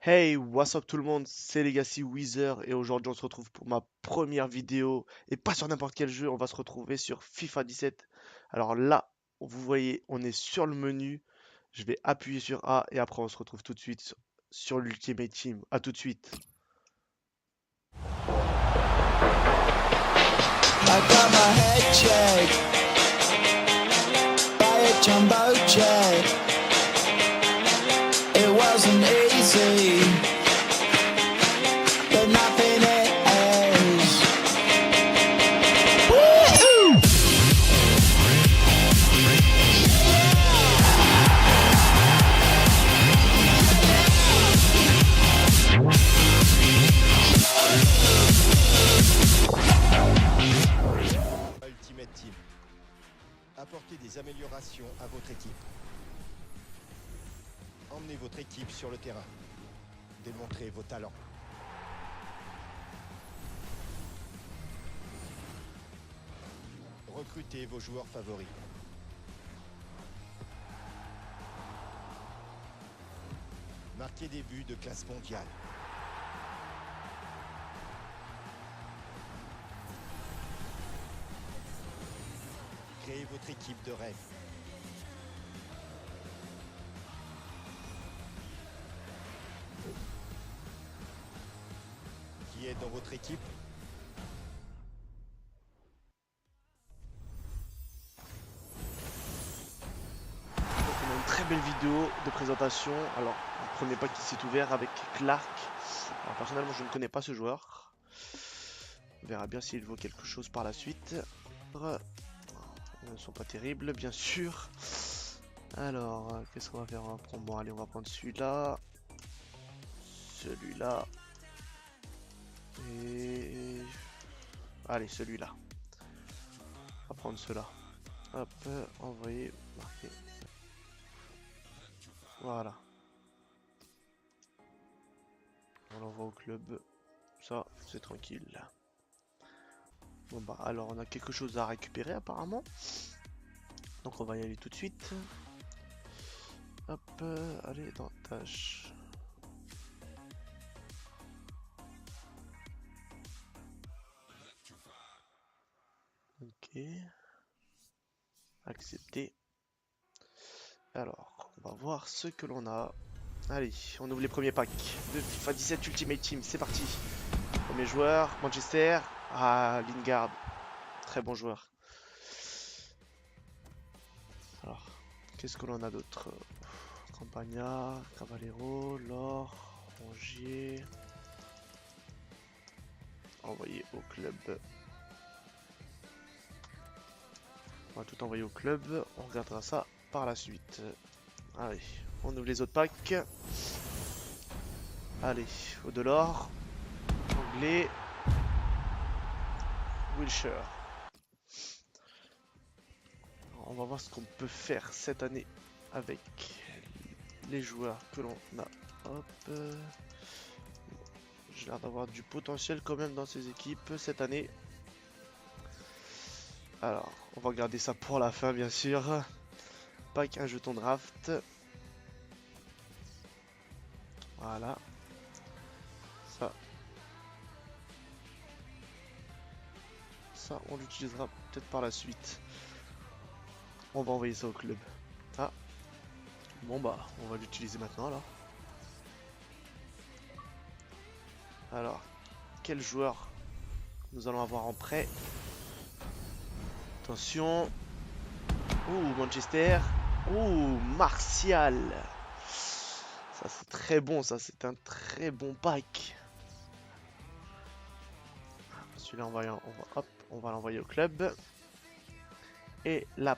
Hey, what's up tout le monde, c'est Legacy Weezer et aujourd'hui on se retrouve pour ma première vidéo et pas sur n'importe quel jeu, on va se retrouver sur FIFA 17. Alors là, vous voyez, on est sur le menu, je vais appuyer sur A et après on se retrouve tout de suite sur l'Ultimate Team. À tout de suite. I got my head checked by a jumbo jet. It wasn't easy, but nothing is. Woo! Ultimate Team. Apportez des améliorations à votre équipe. Emmenez votre équipe sur le terrain. Démontrez vos talents. Recrutez vos joueurs favoris. Marquez des buts de classe mondiale. Créez votre équipe de rêve. Qui est dans votre équipe? Donc on a une très belle vidéo de présentation. Alors, le premier pack qui s'est ouvert avec Clark. Alors personnellement je ne connais pas ce joueur. On verra bien s'il vaut quelque chose par la suite. Ils ne sont pas terribles, bien sûr. Alors, qu'est-ce qu'on va faire? Bon, allez, on va prendre celui-là. Celui-là. Et... Allez, celui-là. On va prendre cela. Hop, envoyer, marquer. Voilà. On l'envoie au club. Ça, c'est tranquille. Bon bah, alors on a quelque chose à récupérer apparemment. Donc on va y aller tout de suite. Hop, allez dans tâche. Ok. Accepter. Alors, on va voir ce que l'on a. Allez, on ouvre les premiers packs de FIFA 17 Ultimate Team. C'est parti. Premier joueur, Manchester. Ah, Lingard. Très bon joueur. Alors, qu'est-ce que l'on a d'autre? Campagna, Cavallero, Laure, Rongier. Envoyer au club. On va tout envoyer au club. On regardera ça par la suite. Allez, on ouvre les autres packs. Allez, au de l'or. Anglais. Wilshire. On va voir ce qu'on peut faire cette année avec les joueurs que l'on a. Hop. J'ai l'air d'avoir du potentiel quand même dans ces équipes cette année. Alors, on va garder ça pour la fin bien sûr. Pack un jeton draft. Voilà. Ça, on l'utilisera peut-être par la suite. On va envoyer ça au club. Ah. Bon bah, on va l'utiliser maintenant alors. Alors, quel joueur nous allons avoir en prêt? Attention. Ouh, Manchester. Ouh, Martial. Ça c'est très bon, ça c'est un très bon pack. Celui-là on va l'envoyer au club. Et là,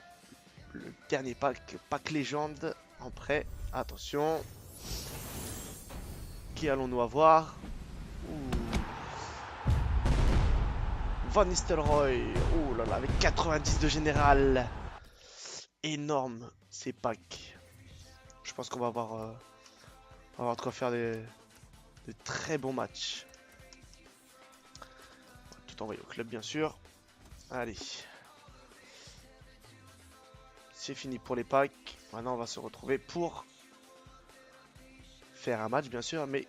le dernier pack légende en prêt. Attention. Qui allons-nous avoir? Ouh. Van Nistelrooy. Oh là là, avec 90 de général. Énorme ces packs. Je pense qu'on va avoir de quoi faire de très bons matchs. Tout envoyer au club bien sûr. Allez. C'est fini pour les packs. Maintenant on va se retrouver pour faire un match bien sûr, mais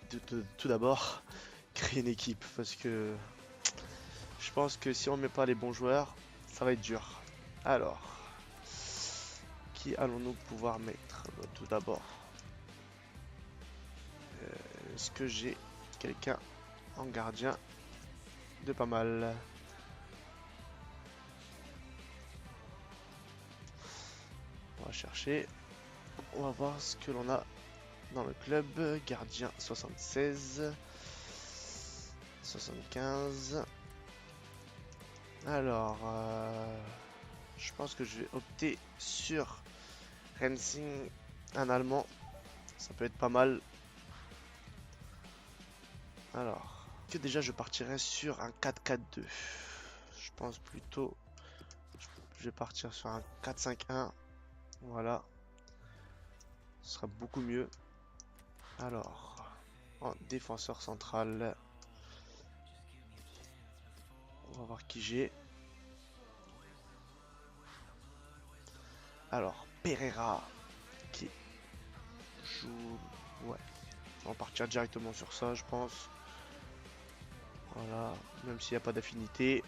tout d'abord créer une équipe parce que je pense que si on met pas les bons joueurs, ça va être dur. Alors, qui allons-nous pouvoir mettre? Tout d'abord, est-ce que j'ai quelqu'un en gardien de pas mal? On va chercher. On va voir ce que l'on a dans le club. Gardien 76, 75. Alors, je pense que je vais opter sur Rensing, un Allemand. Ça peut être pas mal. Alors, que déjà je partirais sur un 4-4-2. Je pense plutôt, je vais partir sur un 4-5-1. Voilà, ce sera beaucoup mieux. Alors, en défenseur central, on va voir qui j'ai. Alors, Pereira qui joue. Ouais, on va partir directement sur ça, je pense. Voilà, même s'il n'y a pas d'affinité,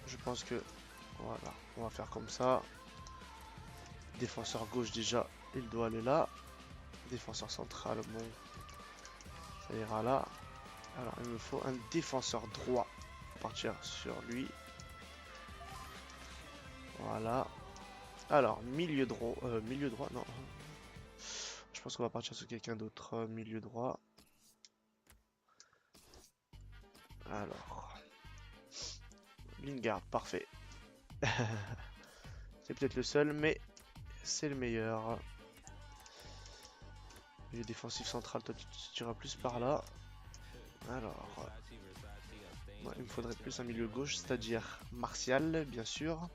je pense que voilà, on va faire comme ça. Défenseur gauche déjà, il doit aller là. Défenseur central, bon, ça ira là. Alors il me faut un défenseur droit. On va partir sur lui. Voilà. Alors milieu droit, non. Je pense qu'on va partir sur quelqu'un d'autre. Milieu droit. Alors, Lingard, parfait. C'est peut-être le seul, mais c'est le meilleur. Milieu défensif central, toi tu iras plus par là. Alors, ouais, il me faudrait plus un milieu gauche, c'est-à-dire Martial, bien sûr.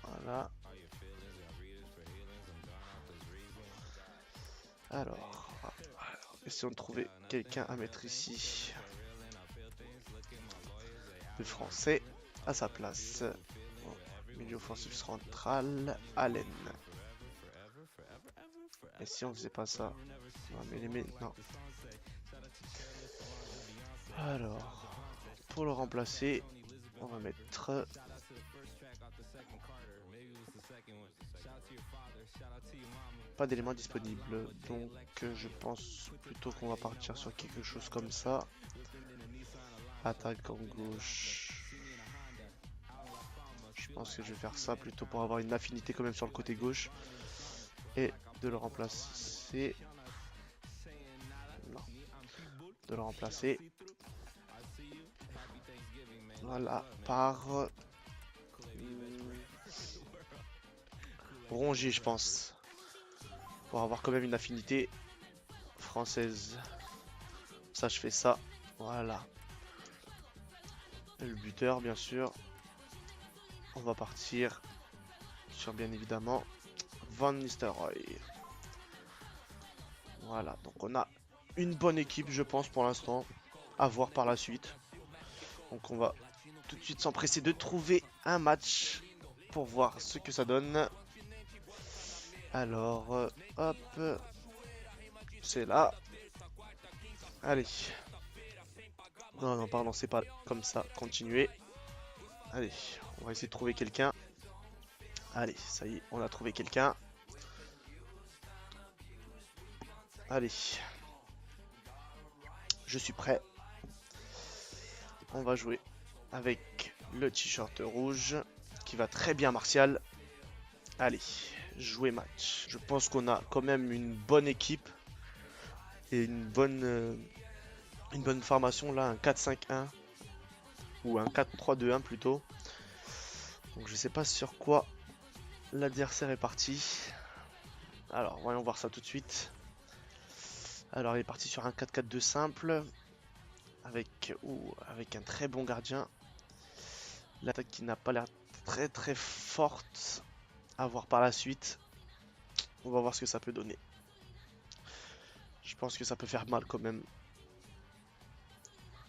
Voilà. Alors, essayons de trouver quelqu'un à mettre ici. Le français à sa place. Bon, milieu offensif central, Allen. Et si on faisait pas ça? Non, mais non. Alors, pour le remplacer, on va mettre. Pas d'éléments disponibles, donc je pense plutôt qu'on va partir sur quelque chose comme ça. Attaque en gauche. Je pense que je vais faire ça plutôt pour avoir une affinité quand même sur le côté gauche. Et de le remplacer. Non. De le remplacer. Voilà, par Rongier, je pense. Pour avoir quand même une affinité française. Ça, je fais ça. Voilà. Et le buteur, bien sûr. On va partir sur, bien évidemment, Van Nistelrooy. Voilà, donc on a une bonne équipe, je pense, pour l'instant. À voir par la suite. Donc on va tout de suite s'empresser de trouver un match pour voir ce que ça donne. Alors, hop, c'est là. Allez. Non, non, pardon, c'est pas comme ça. Continuez. Allez, on va essayer de trouver quelqu'un. Allez, ça y est, on a trouvé quelqu'un. Allez. Je suis prêt. On va jouer avec le t-shirt rouge qui va très bien, Martial. Allez, jouer match. Je pense qu'on a quand même une bonne équipe et une bonne formation là, un 4-5-1 ou un 4-3-2-1 plutôt. Donc je sais pas sur quoi l'adversaire est parti. Alors voyons voir ça tout de suite. Alors il est parti sur un 4-4-2 simple avec un très bon gardien. L'attaque qui n'a pas l'air très très forte. À voir par la suite. On va voir ce que ça peut donner. Je pense que ça peut faire mal quand même.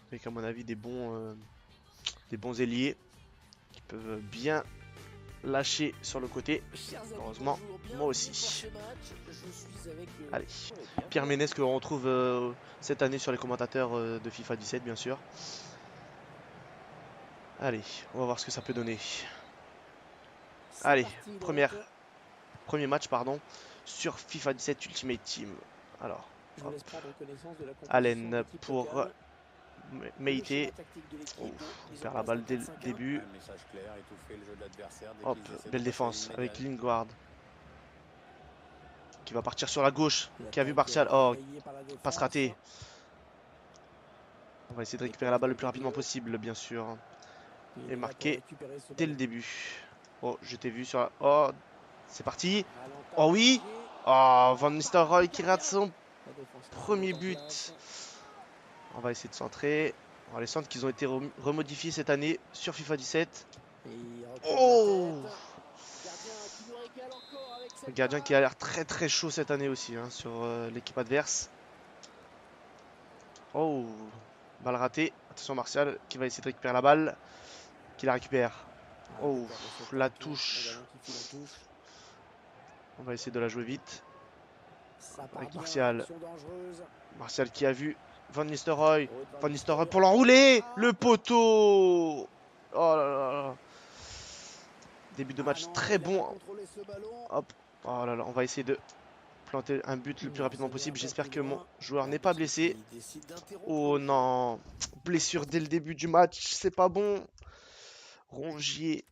Avec à mon avis des bons ailiers qui peuvent bien lâcher sur le côté. Heureusement, moi aussi. Allez, Pierre Ménès que l'on retrouve cette année sur les commentateurs de FIFA 17 bien sûr. Allez, on va voir ce que ça peut donner. Allez, premier match pardon sur FIFA 17 Ultimate Team. Alors, hop. Allen pour Meite. On perd la balle dès le début. Hop, belle défense avec Lingard qui va partir sur la gauche, qui a vu Martial. Oh, passe ratée. On va essayer de récupérer la balle le plus rapidement possible, bien sûr. Et marquer dès le début. Oh, je t'ai vu sur la... Oh, c'est parti. Oh oui. Oh, Van Nistelrooy qui rate son premier but. On va essayer de centrer. Alors, les centres qui ont été remodifiés cette année sur FIFA 17. Oh, le gardien qui a l'air très chaud cette année aussi hein, sur l'équipe adverse. Oh, balle ratée. Attention Martial qui va essayer de récupérer la balle. Qui la récupère. Oh, la touche. On va essayer de la jouer vite. Avec Martial. Martial qui a vu Van Nistelrooy. Van Nistelrooy pour l'enrouler. Le poteau. Oh là là. Début de match très bon. Hop. Oh là là. On va essayer de planter un but le plus rapidement possible. J'espère que mon joueur n'est pas blessé. Oh non. Blessure dès le début du match. C'est pas bon. Rongier.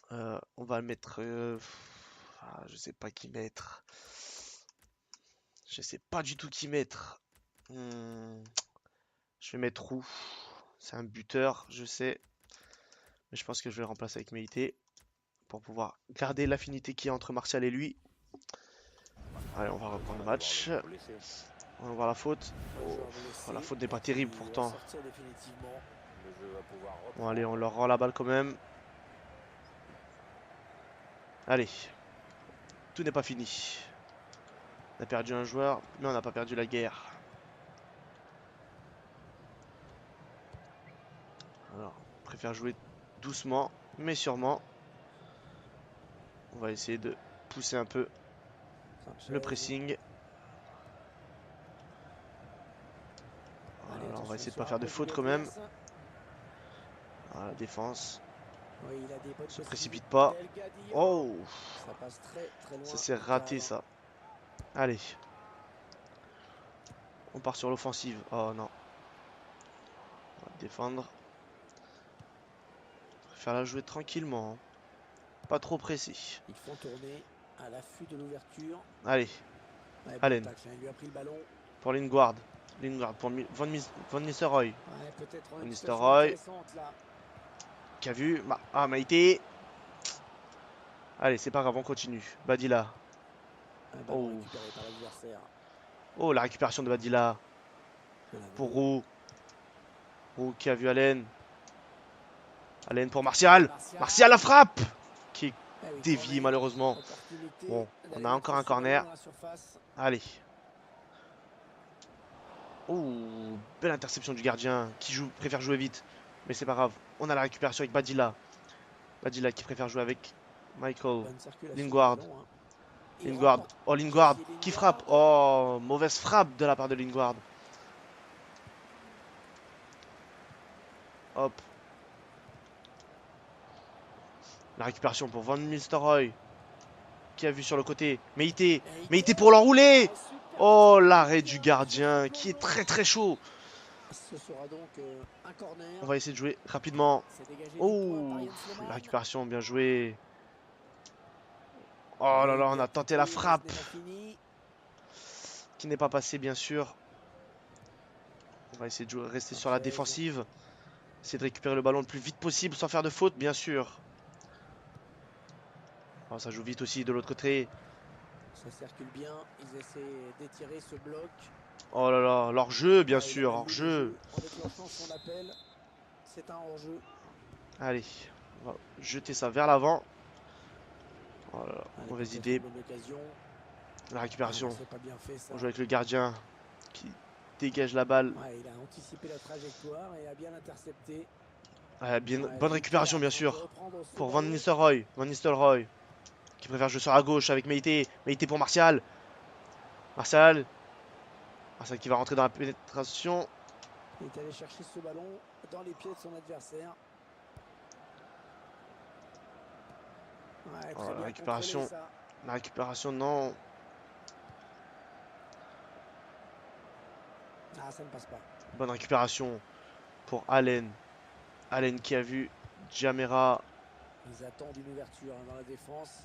On va le mettre. Je sais pas qui mettre. Je sais pas du tout qui mettre. Je vais mettre Roux. C'est un buteur, je sais. Mais je pense que je vais le remplacer avec Meite. Pour pouvoir garder l'affinité qu'il y a entre Martial et lui. Allez, on va reprendre le match. On va voir la faute. Oh, la faute n'est pas terrible pourtant. Bon, allez, on leur rend la balle quand même. Allez. Tout n'est pas fini. On a perdu un joueur, mais on n'a pas perdu la guerre. Alors, on préfère jouer doucement, mais sûrement. On va essayer de pousser un peu le pressing. Voilà, on va essayer de ne pas faire de faute quand même. Voilà, la défense. Ne se précipite pas. Oh, ça s'est raté ça. Allez. On part sur l'offensive. Oh non. On va défendre. Faire la jouer tranquillement. Pas trop pressé. Ils font tourner à l'affût de l'ouverture. Allez. Allen. Pour Lingard. Lingard pour Van Nistelrooy. Van Nistelrooy. Qui a vu. Ah, Meite. Allez, c'est pas grave, on continue. Badilla. Oh. Oh, la récupération de Badilla. Pour Roux. Roux qui a vu Allen. Allen pour Martial. Martial, la frappe qui est déviée malheureusement. Bon, on a encore un corner. Allez. Oh, belle interception du gardien qui préfère jouer vite. Mais c'est pas grave. On a la récupération avec Badilla. Badilla qui préfère jouer avec Michael. Lingard. Lingard. Oh, Lingard qui frappe. Oh, mauvaise frappe de la part de Lingard. Hop. La récupération pour Van Nistelrooy. Qui a vu sur le côté. Meite. Meite pour l'enrouler. Oh, l'arrêt du gardien qui est très chaud. On va essayer de jouer rapidement. Oh, la récupération, bien joué. Oh là là, on a tenté la frappe. Qui n'est pas passée, bien sûr. On va essayer de rester sur la défensive. Essayer de récupérer le ballon le plus vite possible sans faire de faute, bien sûr. Oh, ça joue vite aussi de l'autre côté. Ça circule bien, ils essaient d'étirer ce bloc. Oh là là, leur jeu, bien sûr, hors jeu. En déclenchant son appel, c'est un hors-jeu. Allez, on va jeter ça vers l'avant. Oh là là, mauvaise idée. La récupération. On joue avec le gardien qui dégage la balle. Ouais, il a anticipé la trajectoire et a bien intercepté. Bonne récupération, bien sûr, pour Van Nistelrooy. Van Nistelrooy, qui préfère jouer sur la gauche avec Meite. Meite pour Martial. Martial. Martial qui va rentrer dans la pénétration. Il est allé chercher ce ballon dans les pieds de son adversaire. Ouais, Oh, très la bien récupération. contrôlé, ça. La récupération, non. Ah, ça ne passe pas. Bonne récupération pour Allen. Allen qui a vu Jamera. Ils attendent une ouverture dans la défense.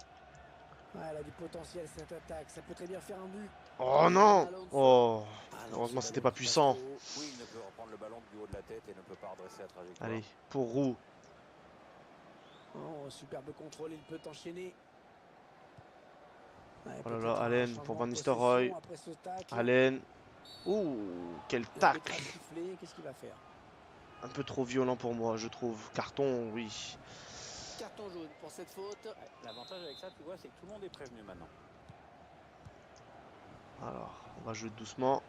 Ouais, elle a du potentiel cette attaque. Ça peut très bien faire un but. Oh non. Alonso. Oh. Ah non, Heureusement, ce c'était ballon pas qui passe puissant. trop haut. Oui, il ne peut reprendre le ballon du haut de la tête et ne peut pas redresser la trajectoire. Allez, pour Roux. Oh, superbe contrôle, il peut enchaîner. Ouais, Oh là peut-être là, un Allen changement pour Van de Nistelrooy. possession après ce tacle. Allen. Ouh, quel L'arbitre tacle. a sifflé, qu'est-ce qu'il va faire? Un peu trop violent pour moi, je trouve. Carton, oui. Carton jaune pour cette faute. Ouais, l'avantage avec ça, tu vois, c'est que tout le monde est prévenu maintenant. Alors, on va jouer doucement.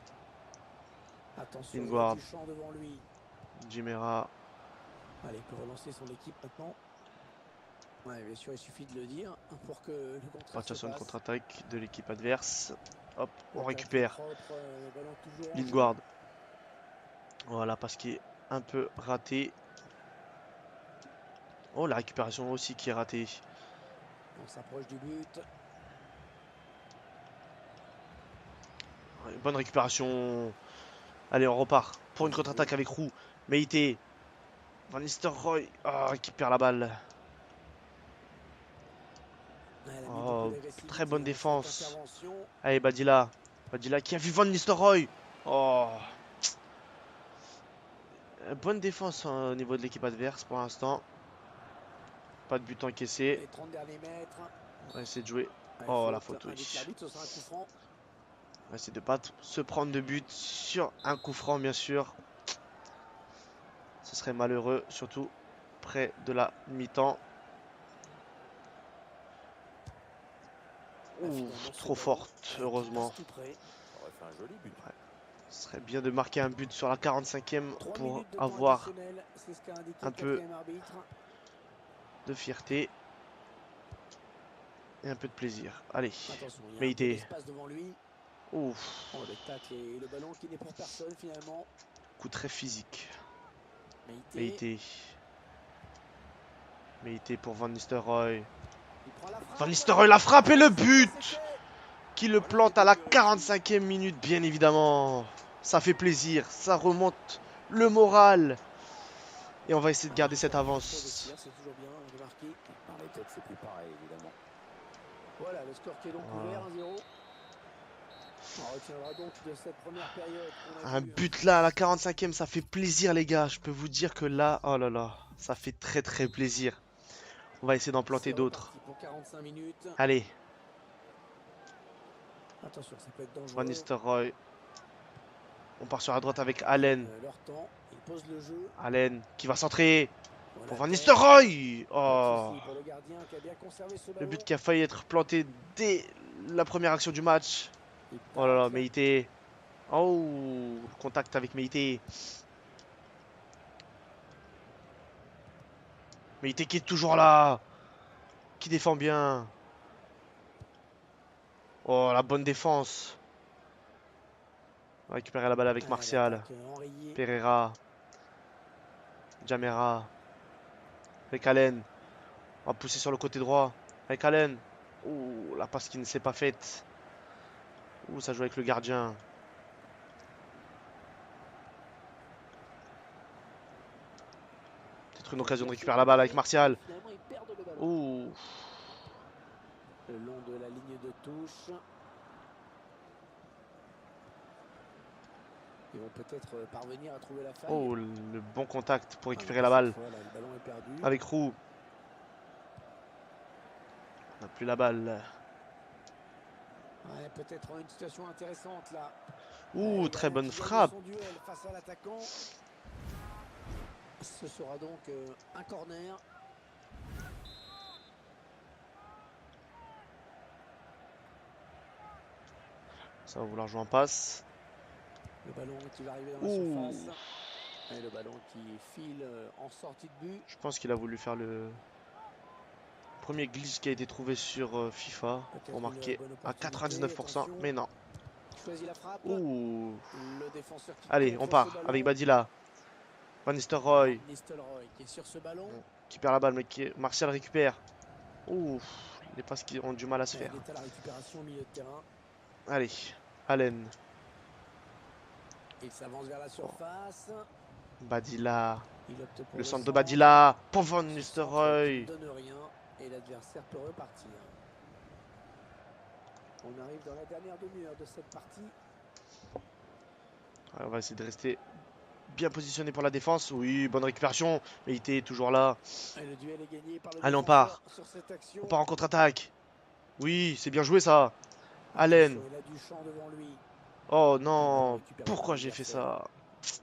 Attention, Lingard. il y a du champ devant lui. Jimera. Allez, il peut relancer son équipe maintenant. Ouais, bien sûr, il suffit de le dire pour que le contraire se Passe une passe. contre-attaque de l'équipe adverse. Hop, on Le récupère. tacle propre, le ballon toujours en Lingard. jeu. Voilà, parce qu'il est un peu raté. Oh, la récupération aussi qui est ratée. On s'approche du but. Ouais, bonne récupération. Allez, on repart pour une contre-attaque avec Roux. Meite. Van Nistelrooy. Ah, qui perd la balle. Ouais, elle a mis Oh, beaucoup d'agressivité très bonne dans cette défense. intervention. Allez, Badila. Badila qui a vu Van Nistelrooy. Oh. Bonne défense hein, au niveau de l'équipe adverse pour l'instant. Pas de but encaissé. Les 30 derniers mètres. On va essayer de jouer. Ouais, Oh, la faute, oui. indique l'arbitre, ce sera un coup franc. On va essayer de pas se prendre de but sur un coup franc, bien sûr. Ce serait malheureux, surtout près de la mi-temps. Bah, Ouh, finalement, ce trop ballon, forte, qui heureusement. passe tout près. Ça aurait fait un joli but. Ce serait bien de marquer un but sur la 45e 3 pour minutes de temps avoir additionnel, c'est ce qu'a indiqué un le peu quatrième arbitre. de fierté et un peu de plaisir. Allez, Attention, il y a un peu Meite. d'espace devant lui. Ouf, Oh, le tacle et le ballon qui n'est pour personne finalement. coup très physique. Meite, Meite. Meite pour Van Nistelrooy. il prend la frappe. Van Nistelrooy la frappe et le C'est but fait. qui le plante à la 45e minute, bien évidemment. Ça fait plaisir, ça remonte le moral. Et on va essayer de garder cette avance. C'est toujours bien de marquer. Dans les têtes, c'est plus pareil, évidemment. Voilà, le score qui est donc ouvert, 1-0. On retiendra donc de cette première période qu'on a Un vue, but là à la 45e, ça fait plaisir les gars. Je peux vous dire que là, oh là là, ça fait très très plaisir. On va essayer d'en planter c'est d'autres. reparti pour 45 minutes. Allez, Attention, ça peut être dangereux. Van Nistelrooy. On part sur la droite avec Allen. Leur temps, il pose le jeu. Allen qui va centrer Voilà, pour Van terre. Nistelrooy. Pas de Oh, souci pour le gardien qui a bien conservé ce le ballon. but qui a failli être planté dès la première action du match. Il Oh là là, tacle. Meite. Oh, contact avec Meite. Meite qui est toujours là. Qui défend bien. Oh, la bonne défense. On va récupérer la balle avec Ah, Martial. l'attaque enrayée. Pereira. Jamera. Avec Allen. On va pousser sur le côté droit. Avec Allen. Ouh, la passe qui ne s'est pas faite. Ouh, ça joue avec le gardien. Peut-être une occasion de récupérer la balle avec Martial. Finalement, ils perdent le ballon. Ouh. Le long de la ligne de touche. Ils vont peut-être parvenir à trouver la faille. Oh, le bon contact pour Ah, récupérer mais la cette balle. fois, là, le ballon est perdu. Avec Roux. On n'a plus la balle. Ouais, peut-être une situation intéressante là. Ouh, Le très ballon bonne qui gagne frappe. son duel face à l'attaquant. Ce sera donc un corner. Ça va vouloir jouer en passe. Le ballon qui va arriver dans la Ouh. surface. Et le ballon qui file en sortie de but. Je pense qu'il a voulu faire le premier glitch qui a été trouvé sur FIFA. Peut-être Remarqué une bonne à opportunité, 99%, attention. mais non. Choisit la frappe. Ouh. Le défenseur qui Allez, on contre ce part ballon. avec Badilla. Van Nistelrooy Van Nistelrooy qui est sur ce ballon. qui perd la balle, mais Martial récupère. Ouh, les passes qui ont du mal à se Il faire. est à la récupération au milieu de terrain. Allez, Allen, Il s'avance vers la surface. Badilla. Il opte pour Le centre de centre. Badilla pour Van Ce centre qui Nistelrooy. ne donne rien et l'adversaire peut repartir. On arrive dans la dernière demi-heure de cette partie. Ouais, on va essayer de rester bien positionné pour la défense. Oui, bonne récupération. Mais il était toujours là. Et le duel est gagné par le Allez, on défenseur part. sur cette action. On part en contre-attaque. Oui, c'est bien joué ça. Attention, Allen. il a du champ devant lui. Oh Il non, récupère pourquoi le j'ai fait adversaire. ça?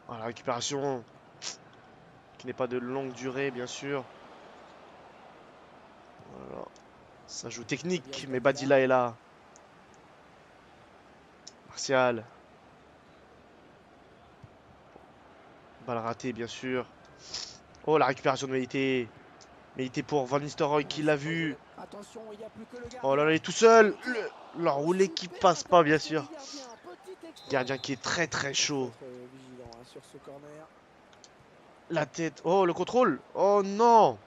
Ah, la récupération qui n'est pas de longue durée, bien sûr. Voilà. Ça joue technique, mais Badilla est là. Martial. Balle ratée, bien sûr. Oh, la récupération de Meïté. Meïté pour Van Nistelrooy qui l'a vu. Attention, il n'y a plus que le gardien. Oh là là, il est tout seul. Le roulé qui Super passe pas, bien intervention sûr. du gardien. Petit exploit. Gardien qui est très très Il chaud. faut être vigilant sur ce corner. La tête. Oh, le contrôle. Oh non.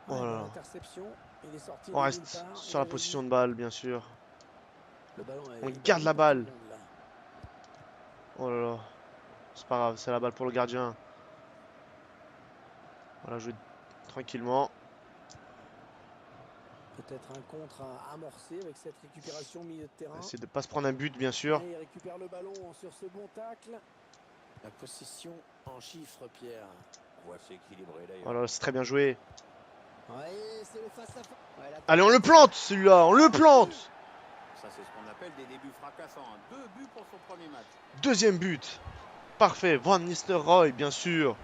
Oh Ouais, là dans là. l'interception, il est sorti On de reste nulle part. sur la position de balle, bien sûr. Le ballon est On battu garde la par tout le balle. monde, là. Oh là là. C'est pas grave, c'est la balle pour le gardien. Voilà, jouer tranquillement. Peut-être un contre à amorcer avec cette récupération au milieu de terrain. Essayer de pas se prendre un but, bien sûr. Et il récupère le ballon sur ce bon tacle. La possession en chiffres, Pierre. On voit c'est équilibré d'ailleurs. Oh là là, c'est très bien joué. Ouais, c'est le face à face. Ouais, la- Allez, on le plante, celui-là. On le plante. Ça c'est ce qu'on appelle des débuts fracassants. 2 buts pour son premier match. Deuxième but. Parfait. Van Nistelrooy, bien sûr.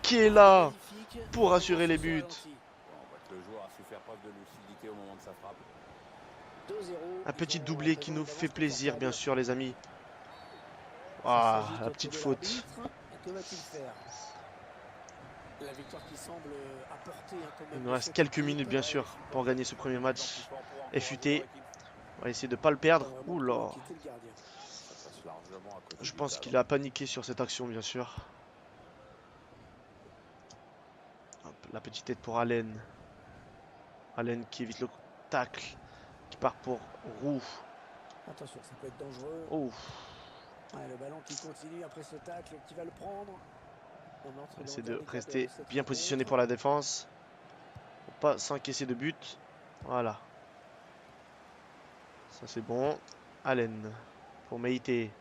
Qui est là Magnifique. pour assurer les Sur ce buts. ralenti. Bon, on voit que le joueur a su faire preuve de lucidité au moment de sa frappe. 2-0. Un petit Ils ont doublé qui présent nous une fait avance plaisir, bien confortable. sûr, les amis. Ça Ah, s'agite la autour petite de faute. l'arbitre. Et que va-t-il faire? La victoire qui semble apporter quand même. Il nous reste quelques minutes, bien sûr, pour gagner ce premier match. FUT. On va essayer de pas le perdre. Ouh là. Ça passe largement à côté Je du pense cadre. qu'il a paniqué sur cette action, bien sûr. Hop, la petite tête pour Allen. Allen qui évite le tacle. Qui part pour Roux. Attention, ça peut être dangereux. Oh, Ouais, le ballon qui continue après ce tacle, qui va le prendre. On entre on va dans essayer le de dernier quart rester de cette bien positionné rencontre. pour la défense. Pour pas s'encaisser de but. Voilà. Ça c'est bon. Allen pour Meïté.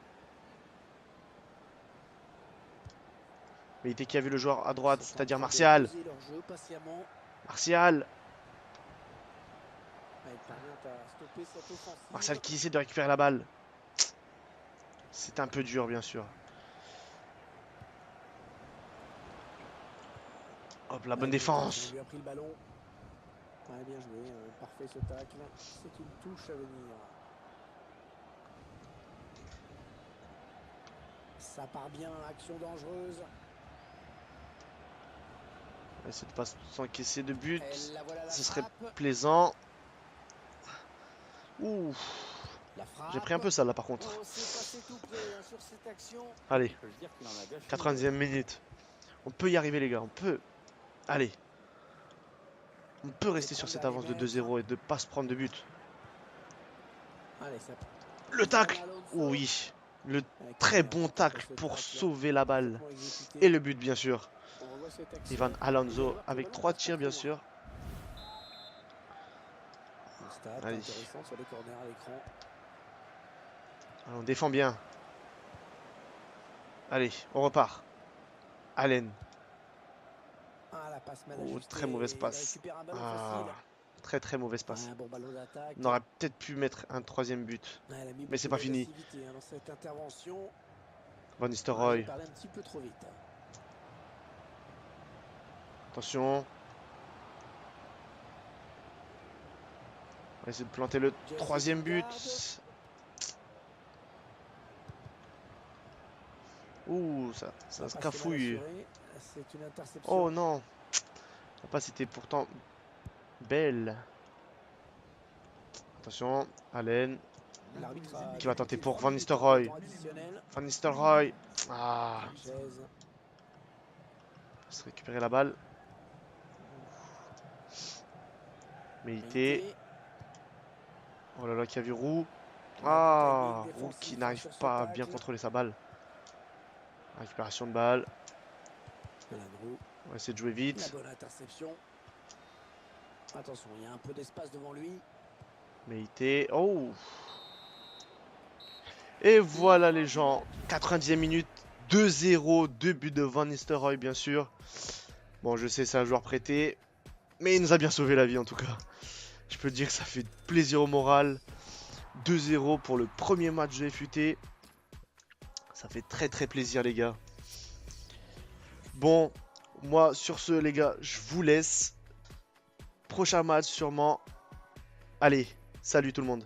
Meïté qui a vu le joueur à droite, Ils sont en c'est-à-dire train de Martial. poser leur jeu patiemment. Martial. Ouais, ils parviennent à stopper cette offensive. Martial qui essaie de récupérer la balle. C'est un peu dur, bien sûr. Hop, la bonne Ouais, défense. on lui a pris le ballon. Ouais, bien joué, parfait ce tacle. C'est une touche à venir. Ça part bien, action dangereuse. On va essayer de pas s'encaisser de but. Et la voilà, la Ce serait frappe. plaisant. Ouh, La frappe. j'ai pris un peu ça là par contre. Oh, c'est passé tout près sur cette action. Allez, Je peux dire qu'il en a gâché. 90e minute. On peut y arriver les gars, on peut. Allez. On peut rester sur cette avance de 2-0 et de pas se prendre de but. Allez, ça... Le tacle. Oh oui. Le très bon tacle pour sauver la balle. Et le but bien sûr. Ivan Alonso avec 3 tirs bien sûr. Allez. Intéressant sur les corners à l'écran. On défend bien. Allez, on repart. Allen. Ah, la passe mal Oh, ajustée, très mauvaise il passe. récupère un ballon Ah, facile. très mauvaise passe. Ouais, un bon ballon d'attaque. On aurait peut-être pu mettre un 3e but. Ouais, elle a mis Mais c'est beaucoup pas fini. d'agressivité, hein, dans cette intervention. Van Ouais, Nistelrooy. il parlait un petit peu trop vite. Attention. On va essayer de planter le 3e but. Ouh, ça se Passer mal cafouille. assuré. C'est une interception. Oh non. La passe était pourtant belle. Attention, Allen. L'arbitre a Qui va tenter débuté pour 3 Van minutes en Nistelrooy. temps additionnel. Van Nistelrooy. Ah, Sanchez. il se récupérer la balle. Meïté. Meïté. Oh là là, qui a vu Roux. Un Ah, timing Roux défensif qui n'arrive sur ce pas à bien tacle. contrôler sa balle. Récupération de balle. Pelandro. On va essayer de jouer La vite. bonne interception. Attention, il y a un peu d'espace devant lui. Meïté. Oh. Et voilà les gens. 90e minute. 2-0. 2 buts de Van Nistelrooy bien sûr. Bon, je sais, c'est un joueur prêté. Mais il nous a bien sauvé la vie en tout cas. Je peux dire que ça fait plaisir au moral. 2-0 pour le premier match de FUT. Ça fait très très plaisir les gars. Bon, moi sur ce les gars, je vous laisse. Prochain match sûrement. Allez, salut tout le monde.